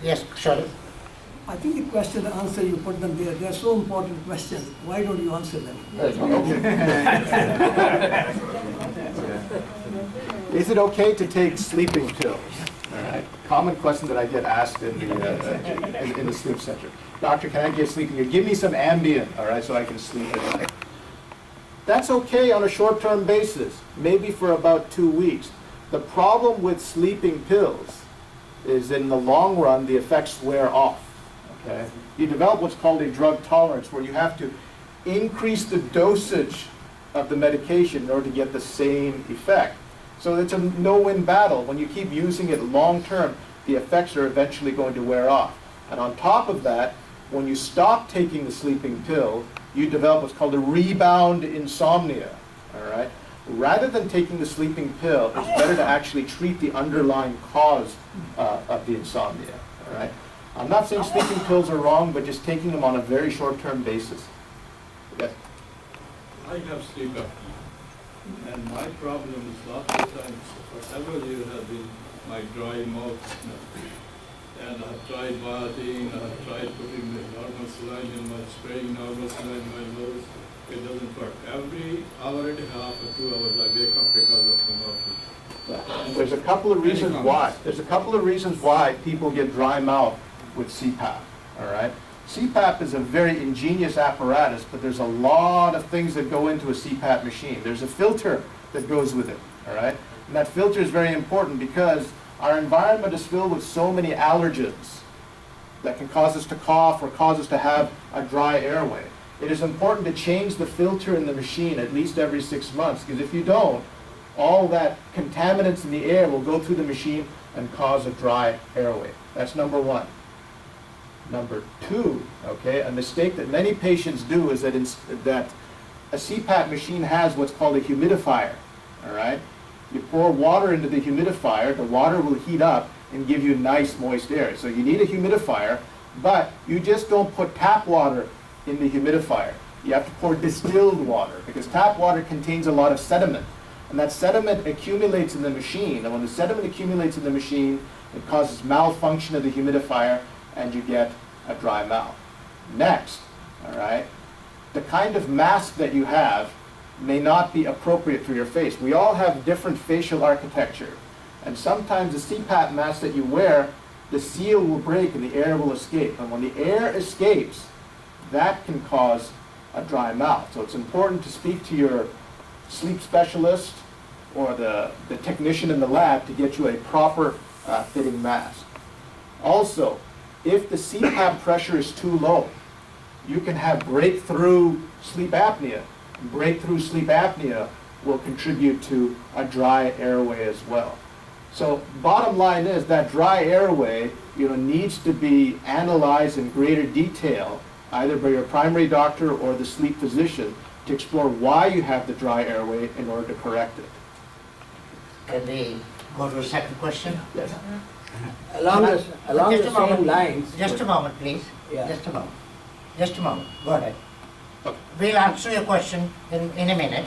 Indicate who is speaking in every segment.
Speaker 1: Yes, sorry.
Speaker 2: I think the question and answer you put them there, they are so important questions. Why don't you answer them?
Speaker 3: Is it okay to take sleeping pills? All right. Common question that I get asked in the sleep center. Doctor, can I get sleeping pills? Give me some Ambien, all right, so I can sleep at night. That's okay on a short-term basis, maybe for about 2 weeks. The problem with sleeping pills is in the long run, the effects wear off. Okay? You develop what's called a drug tolerance, where you have to increase the dosage of the medication in order to get the same effect. So it's a no-win battle. When you keep using it long-term, the effects are eventually going to wear off. And on top of that, when you stop taking the sleeping pill, you develop what's called a rebound insomnia. All right? Rather than taking the sleeping pill, it's better to actually treat the underlying cause of the insomnia. All right? I'm not saying sleeping pills are wrong, but just taking them on a very short-term basis. Yes?
Speaker 4: I have sleep apnea, and my problem is lots of times for several years has been my dry mouth. And I've tried bathing, I've tried putting the normal saline in my spraying normal saline in my nose. It doesn't work. Every hour and a half or 2 hours I wake up because of the mouth.
Speaker 3: There's a couple of reasons why. There's a couple of reasons why people get dry mouth with CPAP, all right? CPAP is a very ingenious apparatus, but there's a lot of things that go into a CPAP machine. There's a filter that goes with it, all right? And that filter is very important because our environment is filled with so many allergens that can cause us to cough or cause us to have a dry airway. It is important to change the filter in the machine at least every 6 months, because if you don't, all that contaminants in the air will go through the machine and cause a dry airway. That's number one. Number two, okay, a mistake that many patients do is that a CPAP machine has what's called a humidifier, all right? You pour water into the humidifier, the water will heat up and give you nice moist air. So you need a humidifier, but you just don't put tap water in the humidifier. You have to pour distilled water, because tap water contains a lot of sediment. And that sediment accumulates in the machine, and when the sediment accumulates in the machine, it causes malfunction of the humidifier, and you get a dry mouth. Next, all right, the kind of mask that you have may not be appropriate for your face. We all have different facial architecture, and sometimes the CPAP mask that you wear, the seal will break and the air will escape. And when the air escapes, that can cause a dry mouth. So it's important to speak to your sleep specialist or the technician in the lab to get you a proper fitting mask. Also, if the CPAP pressure is too low, you can have breakthrough sleep apnea. Breakthrough sleep apnea will contribute to a dry airway as well. So bottom line is that dry airway, needs to be analyzed in greater detail, either by your primary doctor or the sleep physician, to explore why you have the dry airway in order to correct it.
Speaker 1: Can we go to the second question?
Speaker 3: Yes.
Speaker 2: Along the
Speaker 1: Just a moment.
Speaker 2: same lines.
Speaker 1: Just a moment, please.
Speaker 2: Yeah.
Speaker 1: Just a moment. Just a moment. Go ahead. We'll answer your question in a minute.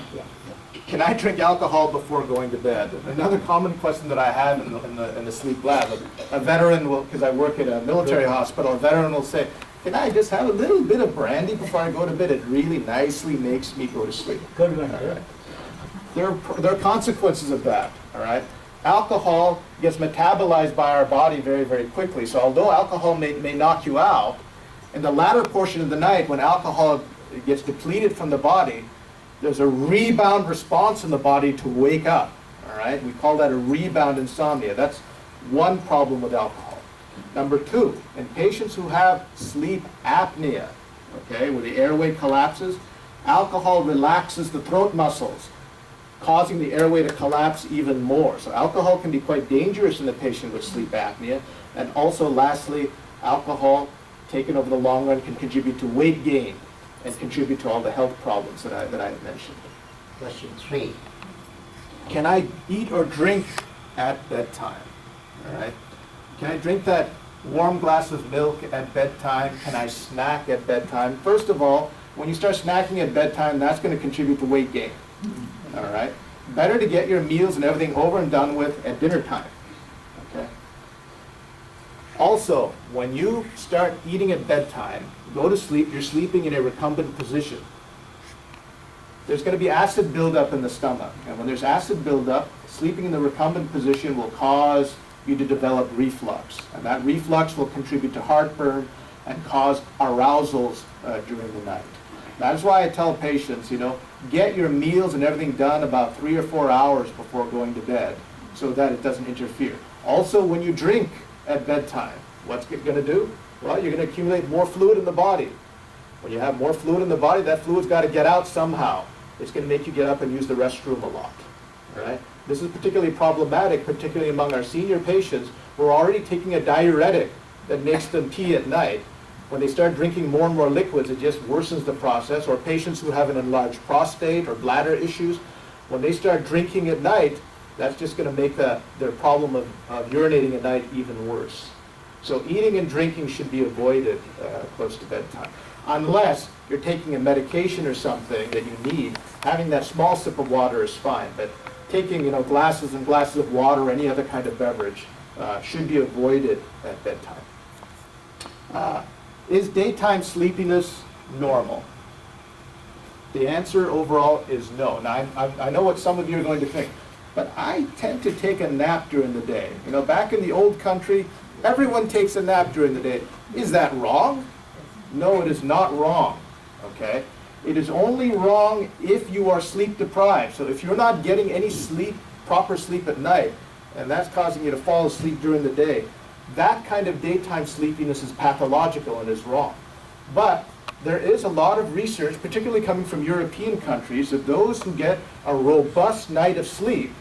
Speaker 3: Can I drink alcohol before going to bed? Another common question that I have in the sleep lab, a veteran will, because I work at a military hospital, a veteran will say, can I just have a little bit of brandy before I go to bed? It really nicely makes me go to sleep.
Speaker 2: Good one.
Speaker 3: All right. There are consequences of that, all right? Alcohol gets metabolized by our body very, very quickly. So although alcohol may knock you out, in the latter portion of the night, when alcohol gets depleted from the body, there's a rebound response in the body to wake up, all right? We call that a rebound insomnia. That's one problem with alcohol. Number two, in patients who have sleep apnea, okay, where the airway collapses, alcohol relaxes the throat muscles, causing the airway to collapse even more. So alcohol can be quite dangerous in the patient with sleep apnea. And also, lastly, alcohol taken over the long run can contribute to weight gain and contribute to all the health problems that I mentioned.
Speaker 1: Question 3.
Speaker 3: Can I eat or drink at bedtime? All right. Can I drink that warm glass of milk at bedtime? Can I snack at bedtime? First of all, when you start snacking at bedtime, that's going to contribute to weight gain. All right. Better to get your meals and everything over and done with at dinner time. Okay. Also, when you start eating at bedtime, go to sleep, you're sleeping in a recumbent position. There's going to be acid buildup in the stomach. And when there's acid buildup, sleeping in the recumbent position will cause you to develop reflux. And that reflux will contribute to heartburn and cause arousals during the night. That is why I tell patients, get your meals and everything done about 3 or 4 hours before going to bed so that it doesn't interfere. Also, when you drink at bedtime, what's it going to do? Well, you're going to accumulate more fluid in the body. When you have more fluid in the body, that fluid's got to get out somehow. It's going to make you get up and use the restroom a lot. All right? This is particularly problematic, particularly among our senior patients who are already taking a diuretic that makes them pee at night. When they start drinking more and more liquids, it just worsens the process. Or patients who have an enlarged prostate or bladder issues, when they start drinking at night, that's just going to make their problem of urinating at night even worse. So eating and drinking should be avoided close to bedtime. Unless you're taking a medication or something that you need, having that small sip of water is fine. But taking glasses and glasses of water or any other kind of beverage should be avoided at bedtime. Is daytime sleepiness normal? The answer overall is no. Now, I know what some of you are going to think, but I tend to take a nap during the day. Back in the old country, everyone takes a nap during the day. Is that wrong? No, it is not wrong, okay? It is only wrong if you are sleep deprived. So if you're not getting any sleep, proper sleep at night, and that's causing you to fall asleep during the day, that kind of daytime sleepiness is pathological and is wrong. But there is a lot of research, particularly coming from European countries, that those who get a robust night of sleep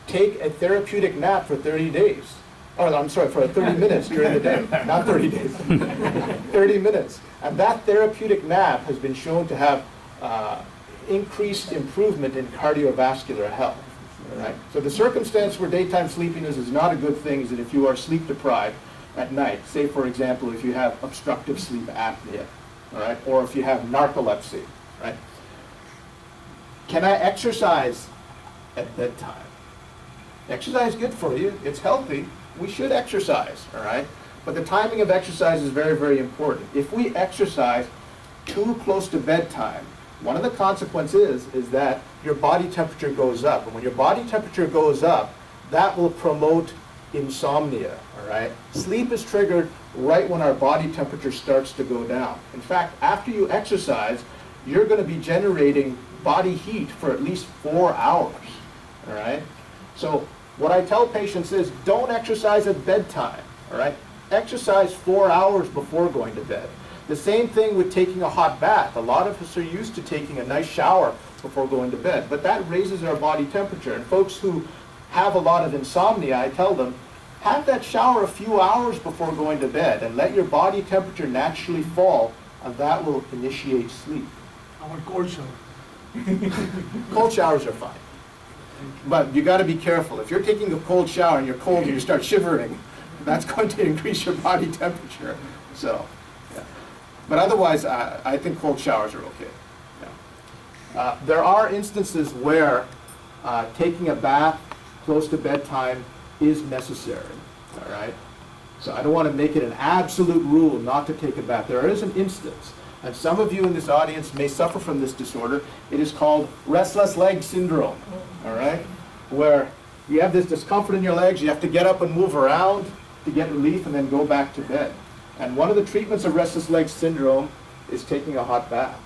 Speaker 3: take a therapeutic nap for 30 days. Oh, I'm sorry, for 30 minutes during the day, not 30 days, 30 minutes. And that therapeutic nap has been shown to have increased improvement in cardiovascular health. Right? So the circumstance where daytime sleepiness is not a good thing is that if you are sleep deprived at night, say for example if you have obstructive sleep apnea, all right, or if you have narcolepsy, right? Can I exercise at bedtime? Exercise is good for you, it's healthy, we should exercise, all right? But the timing of exercise is very, very important. If we exercise too close to bedtime, one of the consequences is that your body temperature goes up. And when your body temperature goes up, that will promote insomnia, all right? Sleep is triggered right when our body temperature starts to go down. In fact, after you exercise, you're going to be generating body heat for at least 4 hours, all right? So what I tell patients is don't exercise at bedtime, all right? Exercise 4 hours before going to bed. The same thing with taking a hot bath. A lot of us are used to taking a nice shower before going to bed, but that raises our body temperature. And folks who have a lot of insomnia, I tell them, have that shower a few hours before going to bed and let your body temperature naturally fall, and that will initiate sleep.
Speaker 2: I want cold shower.
Speaker 3: Cold showers are fine. But you got to be careful. If you're taking a cold shower and you're cold and you start shivering, that's going to increase your body temperature. So, yeah. But otherwise, I think cold showers are okay. Yeah. There are instances where taking a bath close to bedtime is necessary. All right. So I don't want to make it an absolute rule not to take a bath. There is an instance, and some of you in this audience may suffer from this disorder. It is called restless leg syndrome. All right, where you have this discomfort in your legs, you have to get up and move around to get relief and then go back to bed. And one of the treatments of restless leg syndrome is taking a hot bath,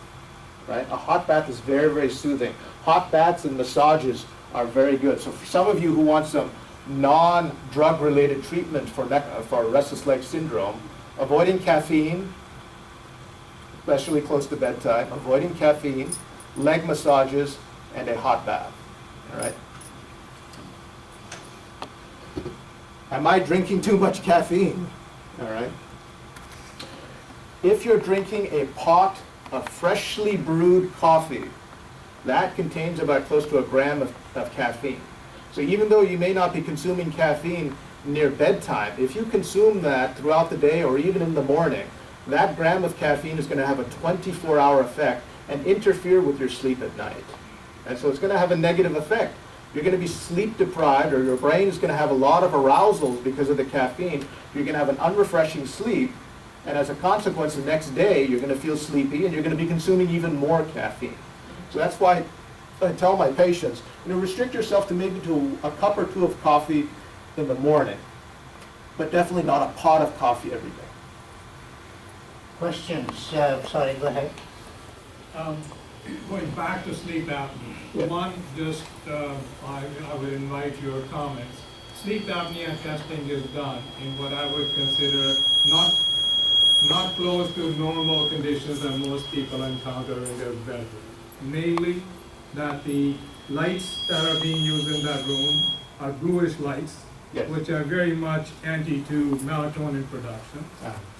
Speaker 3: right? A hot bath is very, very soothing. Hot baths and massages are very good. So for some of you who want some non-drug related treatment for restless leg syndrome, avoiding caffeine, especially close to bedtime, avoiding caffeine, leg massages, and a hot bath. All right. Am I drinking too much caffeine? All right. If you're drinking a pot of freshly brewed coffee, that contains about close to 1 gram of caffeine. So even though you may not be consuming caffeine near bedtime, if you consume that throughout the day or even in the morning, that gram of caffeine is going to have a 24-hour effect and interfere with your sleep at night. And so it's going to have a negative effect. you're going to be sleep deprived, or your brain is going to have a lot of arousals because of the caffeine. You're going to have an unrefreshing sleep, and as a consequence, the next day, you're going to feel sleepy, and you're going to be consuming even more caffeine. So that's why I tell my patients, restrict yourself to maybe to a cup or two of coffee in the morning, but definitely not a pot of coffee every day.
Speaker 1: Questions? Sorry, go ahead.
Speaker 5: Going back to sleep apnea,
Speaker 3: Yeah.
Speaker 5: one, just, I would invite your comments. Sleep apnea testing is done in what I would consider not close to normal conditions that most people encounter in their bedroom. Namely, that the lights that are being used in that room are bluish lights,
Speaker 3: Yes.
Speaker 5: which are very much anti to melatonin production.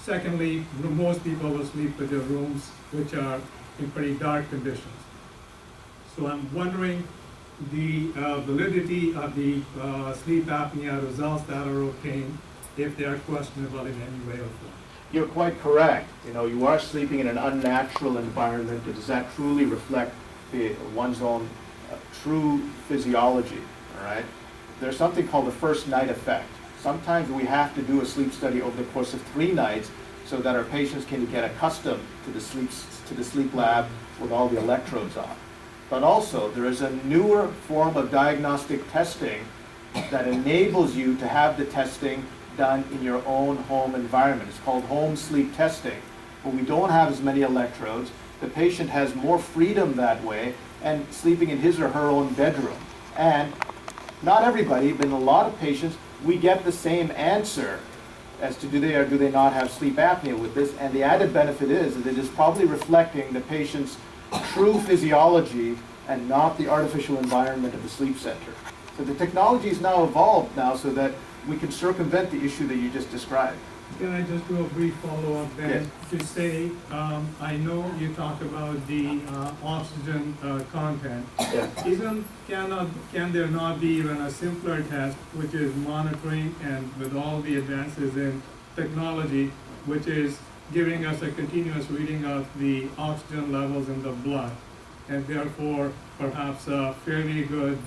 Speaker 5: Secondly, most people will sleep with their rooms which are in pretty dark conditions. So I'm wondering the validity of the sleep apnea results that are obtained, if they are questionable in any way or form.
Speaker 3: You're quite correct. You are sleeping in an unnatural environment. Does that truly reflect one's own true physiology? All right. There's something called the first night effect. Sometimes we have to do a sleep study over the course of 3 nights so that our patients can get accustomed to the sleep lab with all the electrodes on. But also, there is a newer form of diagnostic testing that enables you to have the testing done in your own home environment. It's called home sleep testing, where we don't have as many electrodes. The patient has more freedom that way and sleeping in his or her own bedroom. And not everybody, but in a lot of patients, we get the same answer as to do they or do they not have sleep apnea with this. And the added benefit is that it is probably reflecting the patient's true physiology and not the artificial environment of the sleep center. So the technology is now evolved now so that we can circumvent the issue that you just described.
Speaker 5: Can I just do a brief follow-up then? To say, I know you talked about the oxygen content.
Speaker 3: Yeah.
Speaker 5: Can there not be even a simpler test, which is monitoring and with all the advances in technology, which is giving us a continuous reading of the oxygen levels in the blood, and therefore perhaps a fairly good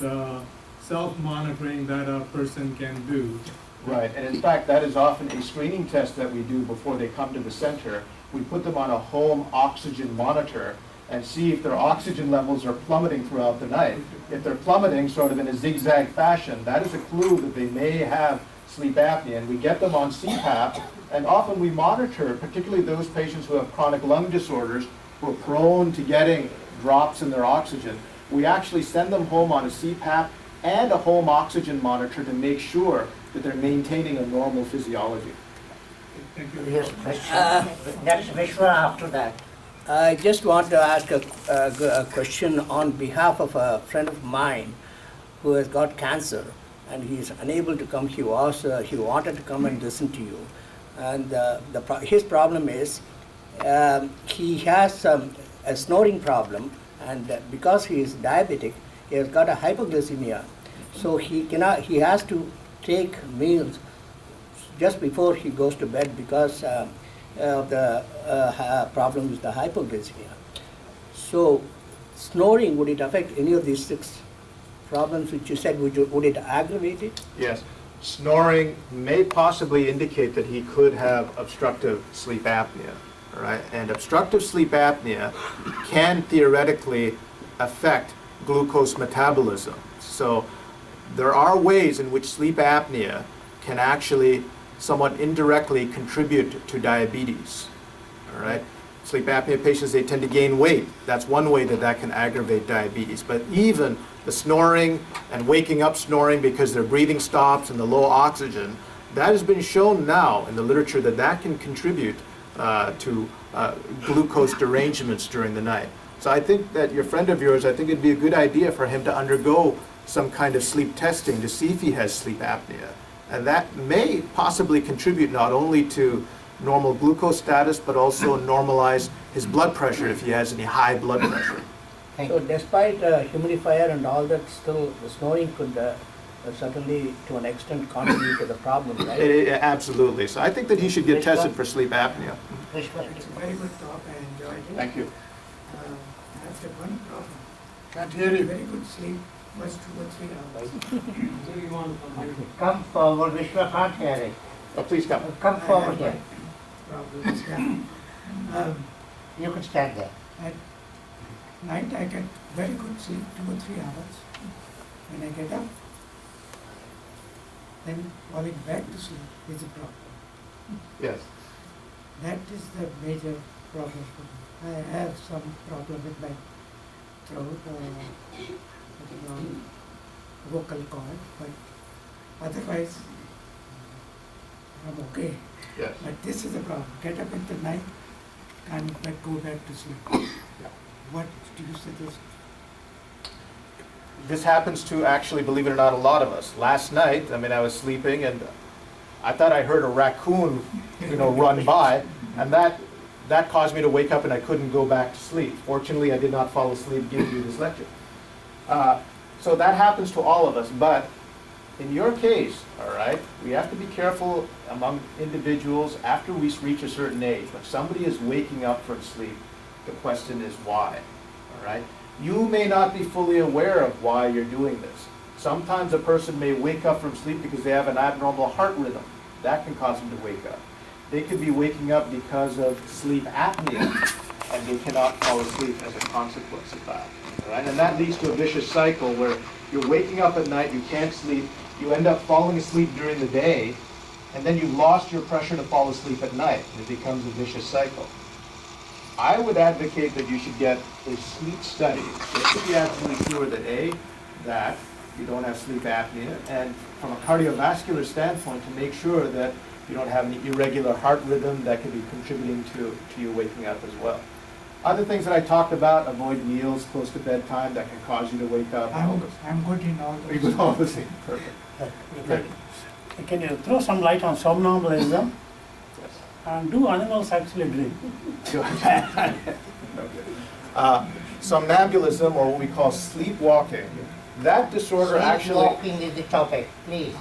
Speaker 5: self-monitoring that a person can do?
Speaker 3: Right, and in fact, that is often a screening test that we do before they come to the center. We put them on a home oxygen monitor and see if their oxygen levels are plummeting throughout the night. If they're plummeting sort of in a zigzag fashion, that is a clue that they may have sleep apnea. And we get them on CPAP, and often we monitor, particularly those patients who have chronic lung disorders, who are prone to getting drops in their oxygen. We actually send them home on a CPAP and a home oxygen monitor to make sure that they're maintaining a normal physiology.
Speaker 5: Thank you.
Speaker 1: Yes, question. Next, Vishwa after that.
Speaker 2: I just want to ask a question on behalf of a friend of mine who has got cancer and he is unable to come. He wanted to come and listen to you. And his problem is he has a snoring problem, and because he is diabetic, he has got a hypoglycemia. So he has to take meals just before he goes to bed because of the problem with the hypoglycemia. So snoring, would it affect any of these 6 problems which you said? Would it aggravate it?
Speaker 3: Yes. Snoring may possibly indicate that he could have obstructive sleep apnea, all right? And obstructive sleep apnea can theoretically affect glucose metabolism. So there are ways in which sleep apnea can actually somewhat indirectly contribute to diabetes, all right? Sleep apnea patients, they tend to gain weight. That's one way that can aggravate diabetes. But even the snoring and waking up snoring because their breathing stops and the low oxygen, that has been shown now in the literature that can contribute to glucose derangements during the night. So I think that your friend of yours, I think it'd be a good idea for him to undergo some kind of sleep testing to see if he has sleep apnea. And that may possibly contribute not only to normal glucose status, but also normalize his blood pressure if he has any high blood pressure.
Speaker 1: Thank
Speaker 2: So
Speaker 1: you.
Speaker 2: despite humidifier and all that, still the snoring could certainly to an extent contribute to the problem, right?
Speaker 3: Absolutely. So I think that he should get tested for sleep apnea.
Speaker 1: Vishwa.
Speaker 6: It's a very good talk, I enjoyed it.
Speaker 3: Thank you.
Speaker 6: I have the one problem.
Speaker 1: Can't hear you.
Speaker 6: Very good sleep, first 2 or 3 hours.
Speaker 1: Come forward, Vishwa can't hear it.
Speaker 3: Oh, please come.
Speaker 1: Come forward here.
Speaker 6: Problems, yeah.
Speaker 1: You can stand there.
Speaker 6: At night I get very good sleep, 2 or 3 hours. When I get up, then falling back to sleep is a problem.
Speaker 3: Yes.
Speaker 6: That is the major problem for me. I have some problem with my throat, vocal cord, but otherwise I'm okay.
Speaker 3: Yes.
Speaker 6: But this is a problem. Get up in the night, can't go back to sleep. What do you suggest?
Speaker 3: This happens to actually, believe it or not, a lot of us. Last night, I was sleeping and I thought I heard a raccoon, run by, and that caused me to wake up and I couldn't go back to sleep. Fortunately, I did not fall asleep giving you this lecture. So that happens to all of us, but in your case, all right, we have to be careful among individuals after we reach a certain age. When somebody is waking up from sleep, the question is why, all right? You may not be fully aware of why you're doing this. Sometimes a person may wake up from sleep because they have an abnormal heart rhythm. That can cause them to wake up. They could be waking up because of sleep apnea, and they cannot fall asleep as a consequence of that. All right? And that leads to a vicious cycle where you're waking up at night, you can't sleep, you end up falling asleep during the day, and then you've lost your pressure to fall asleep at night, and it becomes a vicious cycle. I would advocate that you should get a sleep study just to be absolutely sure that that you don't have sleep apnea, and from a cardiovascular standpoint, to make sure that you don't have an irregular heart rhythm that could be contributing to you waking up as well. Other things that I talked about, avoid meals close to bedtime that can cause you to wake up.
Speaker 6: I'm good in all
Speaker 3: You
Speaker 6: those.
Speaker 3: do all the same. Perfect. Good.
Speaker 7: Can you throw some light on somnambulism?
Speaker 3: Yes.
Speaker 7: And do animals actually dream?
Speaker 3: Somnambulism, or what we call sleepwalking, that disorder actually
Speaker 1: Walking is the topic, please.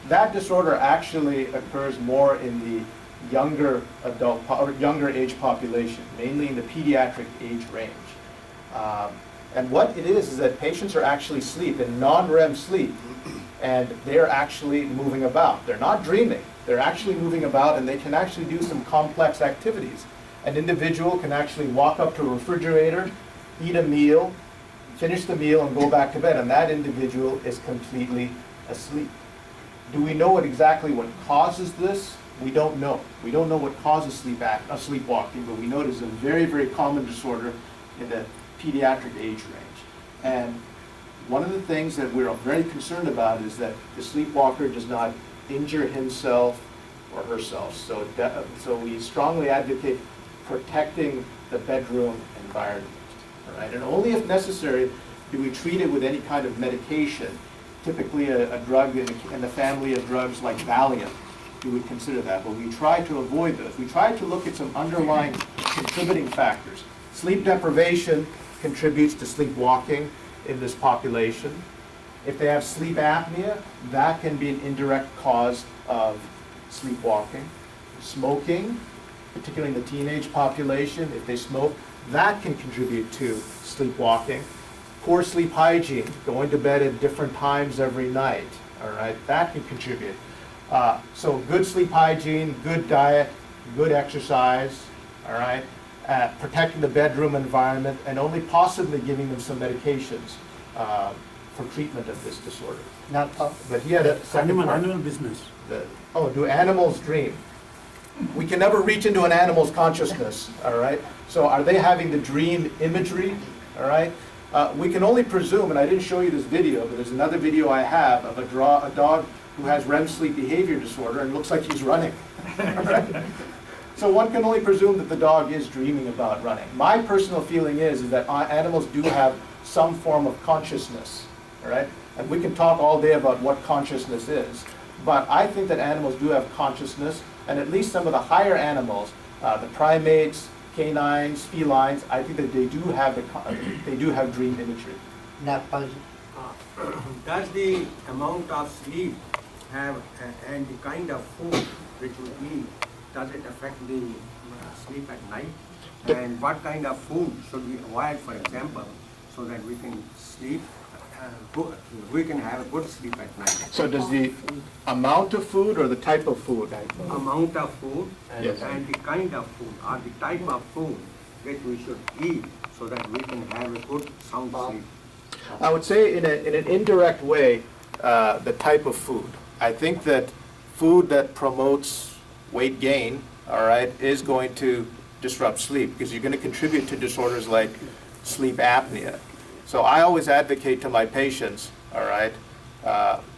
Speaker 3: that disorder actually occurs more in the younger or younger age population, mainly in the pediatric age range. And what it is that patients are actually asleep in non-REM sleep, and they're actually moving about. They're not dreaming. They're actually moving about, and they can actually do some complex activities. An individual can actually walk up to a refrigerator, eat a meal, finish the meal, and go back to bed, and that individual is completely asleep. Do we know exactly what causes this? We don't know. We don't know what causes sleepwalking, but we know it is a very, very common disorder in the pediatric age range. And one of the things that we're very concerned about is that the sleepwalker does not injure himself or herself. So we strongly advocate protecting the bedroom environment. All right? And only if necessary do we treat it with any kind of medication, typically a drug in the family of drugs like Valium. We would consider that, but we try to avoid those. We try to look at some underlying contributing factors. Sleep deprivation contributes to sleepwalking in this population. If they have sleep apnea, that can be an indirect cause of sleepwalking. Smoking, particularly in the teenage population, if they smoke, that can contribute to sleepwalking. Poor sleep hygiene, going to bed at different times every night, all right, that can contribute. So good sleep hygiene, good diet, good exercise, all right, protecting the bedroom environment, and only possibly giving them some medications for treatment of this disorder.
Speaker 1: Now,
Speaker 3: But he had a second part.
Speaker 7: Animal business.
Speaker 3: Do animals dream? We can never reach into an animal's consciousness, all right? So are they having the dream imagery, all right? We can only presume, and I didn't show you this video, but there's another video I have of a dog who has REM sleep behavior disorder and looks like he's running. All right? So one can only presume that the dog is dreaming about running. My personal feeling is that animals do have some form of consciousness, all right? And we can talk all day about what consciousness is, but I think that animals do have consciousness, and at least some of the higher animals, the primates, canines, felines, I think that they do have dream imagery.
Speaker 1: now, Paul,
Speaker 8: Does the amount of sleep have and the kind of food which we eat, does it affect the sleep at night? And what kind of food should we avoid, for example, so that we can sleep we can have a good sleep at night.
Speaker 3: So does the amount of food or the type of food?
Speaker 8: Amount of food
Speaker 3: Yes.
Speaker 8: and the kind of food or the type of food that we should eat so that we can have a good sound sleep.
Speaker 3: I would say in an indirect way, the type of food. I think that food that promotes weight gain, all right, is going to disrupt sleep because you're going to contribute to disorders like sleep apnea. So I always advocate to my patients, all right,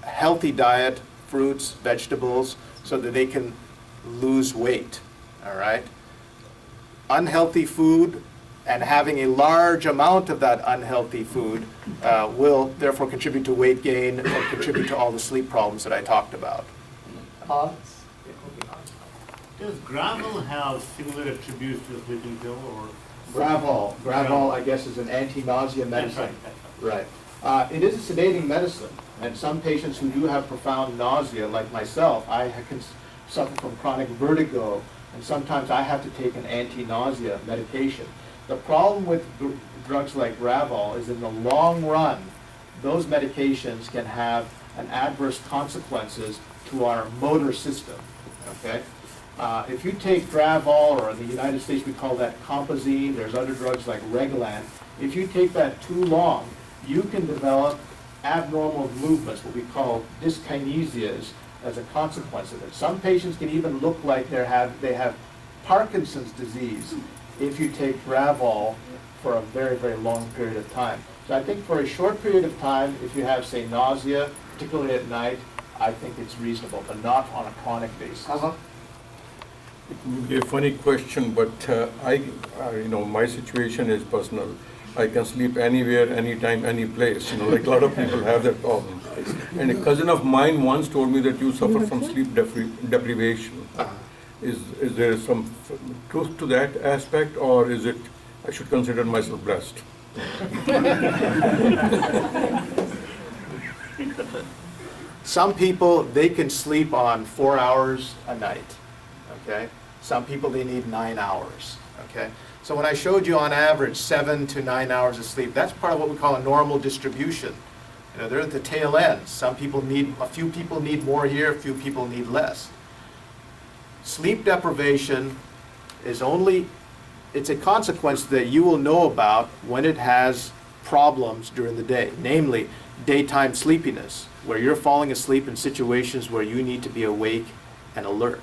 Speaker 3: healthy diet, fruits, vegetables, so that they can lose weight, all right? Unhealthy food and having a large amount of that unhealthy food will therefore contribute to weight gain and contribute to all the sleep problems that I talked about.
Speaker 9: Does Gravol have similar attributes to the sleeping pill, or?
Speaker 3: Gravol, I guess, is an anti-nausea medicine. Right. It is a sedating medicine, and some patients who do have profound nausea, like myself, I can suffer from chronic vertigo, and sometimes I have to take an anti-nausea medication. The problem with drugs like Gravol is in the long run, those medications can have an adverse consequences to our motor system, okay? If you take Gravol, or in the United States we call that Compazine, there's other drugs like Reglan, if you take that too long, you can develop abnormal movements, what we call dyskinesias, as a consequence of it. Some patients can even look like they have Parkinson's disease if you take Gravol for a very, very long period of time. So I think for a short period of time, if you have, say, nausea, particularly at night, I think it's reasonable, but not on a chronic basis.
Speaker 10: It may be a funny question, but my situation is personal. I can sleep anywhere, anytime, any place. Like a lot of people have that problem. And a cousin of mine once told me that you suffer from sleep deprivation. Is there some truth to that aspect, or is it I should consider myself blessed?
Speaker 3: Some people, they can sleep on 4 hours a night, okay? Some people, they need 9 hours, okay? So when I showed you on average 7 to 9 hours of sleep, that's part of what we call a normal distribution. They're at the tail end. A few people need more here, a few people need less. Sleep deprivation is it's a consequence that you will know about when it has problems during the day, namely daytime sleepiness, where you're falling asleep in situations where you need to be awake and alert.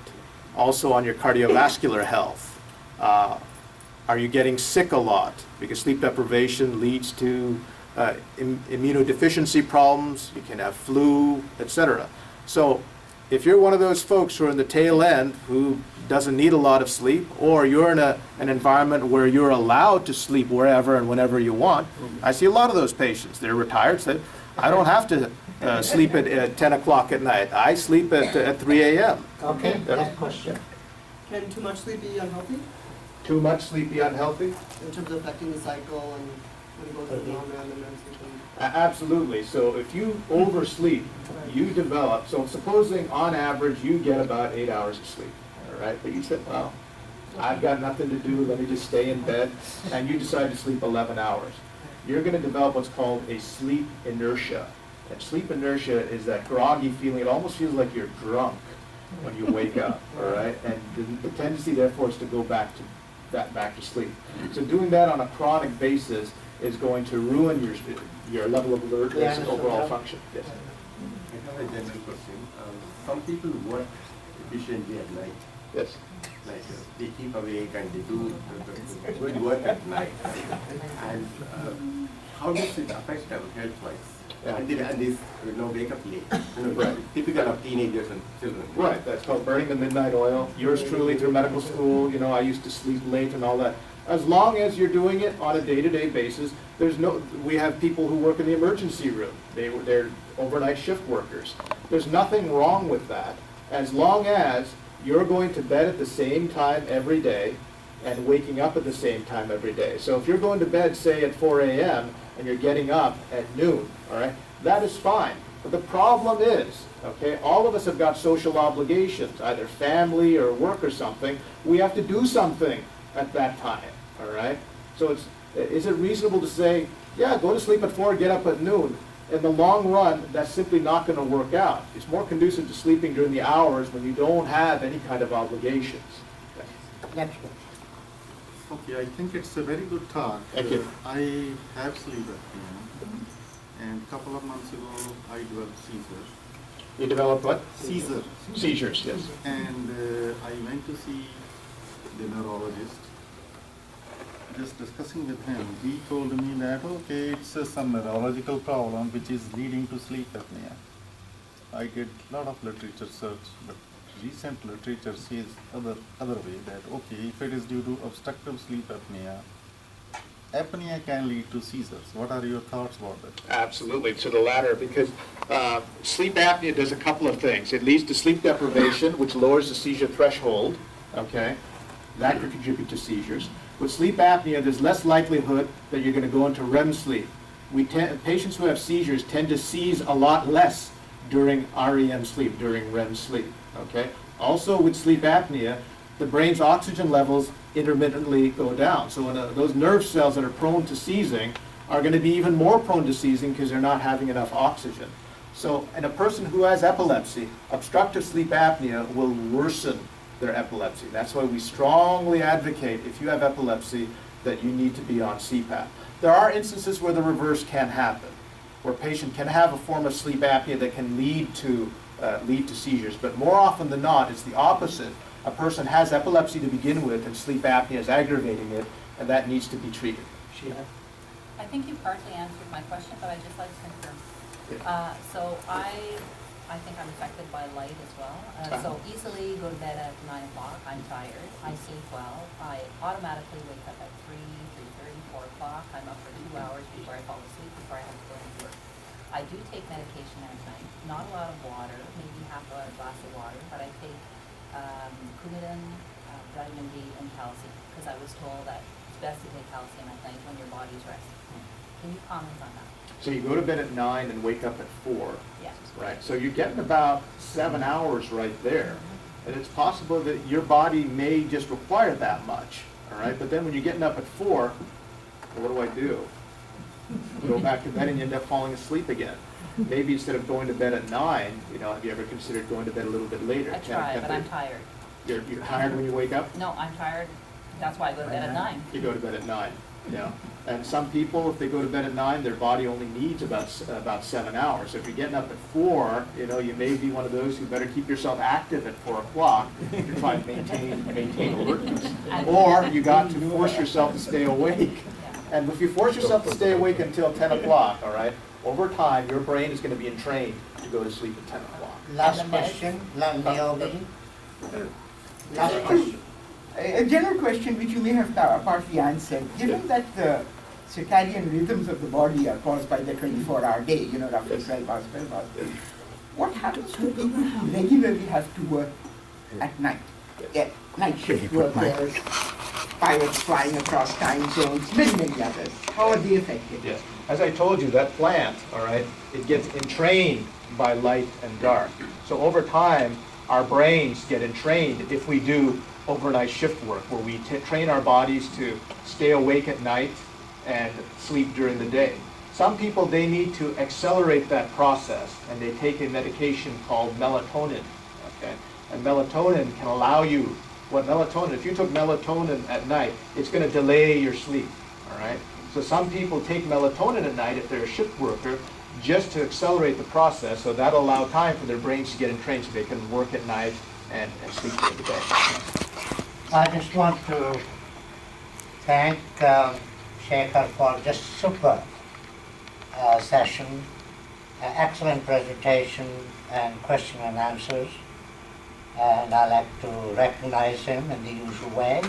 Speaker 3: Also on your cardiovascular health. Are you getting sick a lot? Because sleep deprivation leads to immunodeficiency problems, you can have flu, etc. So if you're one of those folks who are in the tail end who doesn't need a lot of sleep, or you're in an environment where you're allowed to sleep wherever and whenever you want, I see a lot of those patients. They're retired, so I don't have to sleep at 10 o'clock at night. I sleep at 3 a.m.
Speaker 1: Okay, next question.
Speaker 11: Can too much sleep be unhealthy
Speaker 3: Too much sleep be unhealthy?
Speaker 11: in terms of affecting the cycle and when it goes to the long run and then sleeping?
Speaker 3: Absolutely. So if you oversleep, you develop, so supposing on average you get about 8 hours of sleep, all right? But you said, well, I've got nothing to do, let me just stay in bed, and you decide to sleep 11 hours. You're going to develop what's called a sleep inertia. And sleep inertia is that groggy feeling, it almost feels like you're drunk when you wake up, all right? And the tendency therefore is to go back to sleep. So doing that on a chronic basis is going to ruin your level of alertness and overall function. Yes.
Speaker 12: I have a general question. Some people work efficiently at night.
Speaker 3: Yes.
Speaker 12: Like they keep awake and they do good work at night. And how does it affect our health-wise?
Speaker 3: Yeah.
Speaker 12: And they wake up late.
Speaker 3: Right.
Speaker 12: Typical of teenagers and children.
Speaker 3: Right, that's called burning the midnight oil. Yours truly through medical school, I used to sleep late and all that. As long as you're doing it on a day-to-day basis, we have people who work in the emergency room. They're overnight shift workers. There's nothing wrong with that, as long as you're going to bed at the same time every day and waking up at the same time every day. So if you're going to bed, say, at 4 a.m. and you're getting up at noon, all right, that is fine. But the problem is, okay, all of us have got social obligations, either family or work or something. We have to do something at that time, all right? So is it reasonable to say, yeah, go to sleep at 4, get up at noon? in the long run, that's simply not going to work out. It's more conducive to sleeping during the hours when you don't have any kind of obligations.
Speaker 1: Next one.
Speaker 13: Okay, I think it's a very good talk.
Speaker 3: Thank you.
Speaker 13: I have sleep apnea, and a couple of months ago, I developed seizures.
Speaker 3: You developed what?
Speaker 13: Seizure.
Speaker 3: Seizures, yes.
Speaker 13: And I went to see the neurologist. Just discussing with him, he told me that, okay, it's some neurological problem which is leading to sleep apnea. I did a lot of literature search, but recent literature says other way that, okay, if it is due to obstructive sleep apnea can lead to seizures. What are your thoughts about that?
Speaker 3: Absolutely, to the latter, because sleep apnea does a couple of things. It leads to sleep deprivation, which lowers the seizure threshold, okay? That could contribute to seizures. With sleep apnea, there's less likelihood that you're going to go into REM sleep. Patients who have seizures tend to seize a lot less during REM sleep, during REM sleep, okay? Also, with sleep apnea, the brain's oxygen levels intermittently go down. So when those nerve cells that are prone to seizing are going to be even more prone to seizing because they're not having enough oxygen. So in a person who has epilepsy, obstructive sleep apnea will worsen their epilepsy. That's why we strongly advocate, if you have epilepsy, that you need to be on CPAP. There are instances where the reverse can happen, where a patient can have a form of sleep apnea that can lead to seizures, but more often than not, it's the opposite. A person has epilepsy to begin with, and sleep apnea is aggravating it, and that needs to be treated. Sheila?
Speaker 14: I think you partly answered my question, but I'd just like to confirm. So I think I'm affected by light as well. So easily go to bed at 9 o'clock. I'm tired. I sleep well. I automatically wake up at 3, 3:30, 4 o'clock. I'm up for 2 hours before I fall asleep, before I have to go to work. I do take medication at night. Not a lot of water, maybe half a glass of water, but I take Coumadin, vitamin D, and calcium, because I was told that it's best to take calcium at night when your body's resting. Can you comment on that?
Speaker 3: So you go to bed at 9 and wake up at 4.
Speaker 14: Yes.
Speaker 3: Right, so you're getting about 7 hours right there. And it's possible that your body may just require that much, all right? But then when you're getting up at 4, well, what do? You go back to bed and you end up falling asleep again. Maybe instead of going to bed at 9, have you ever considered going to bed a little bit later?
Speaker 14: I try, but I'm tired.
Speaker 3: You're tired when you wake up?
Speaker 14: No, I'm tired. That's why I go to bed at 9.
Speaker 3: You go to bed at 9, yeah. And some people, if they go to bed at 9, their body only needs about 7 hours. So if you're getting up at 4, you may be one of those who better keep yourself active at 4 o'clock to try and maintain alertness. Or you got to force yourself to stay awake. And if you force yourself to stay awake until 10 o'clock, all right, over time, your brain is going to be entrained to go to sleep at 10 o'clock.
Speaker 1: Last question, Naomi. Last question.
Speaker 15: A general question which you may have partly answered. Given that the circadian rhythms of the body are caused by the 24-hour day, roughly 12 hours, what happens to people who regularly have to work at night? Yeah, night shift workers, pilots flying across time zones, many others. How are they affected?
Speaker 3: Yes. As I told you, that plant, all right, it gets entrained by light and dark. So over time, our brains get entrained if we do overnight shift work, where we train our bodies to stay awake at night and sleep during the day. Some people, they need to accelerate that process, and they take a medication called melatonin, okay? And melatonin can allow you, if you took melatonin at night, it's going to delay your sleep, all right? So some people take melatonin at night if they're a shift worker, just to accelerate the process, so that'll allow time for their brains to get entrained so they can work at night and sleep during the day.
Speaker 1: I just want to thank Shekhar for just super session, excellent presentation and question and answers. And I like to recognize him in the usual way.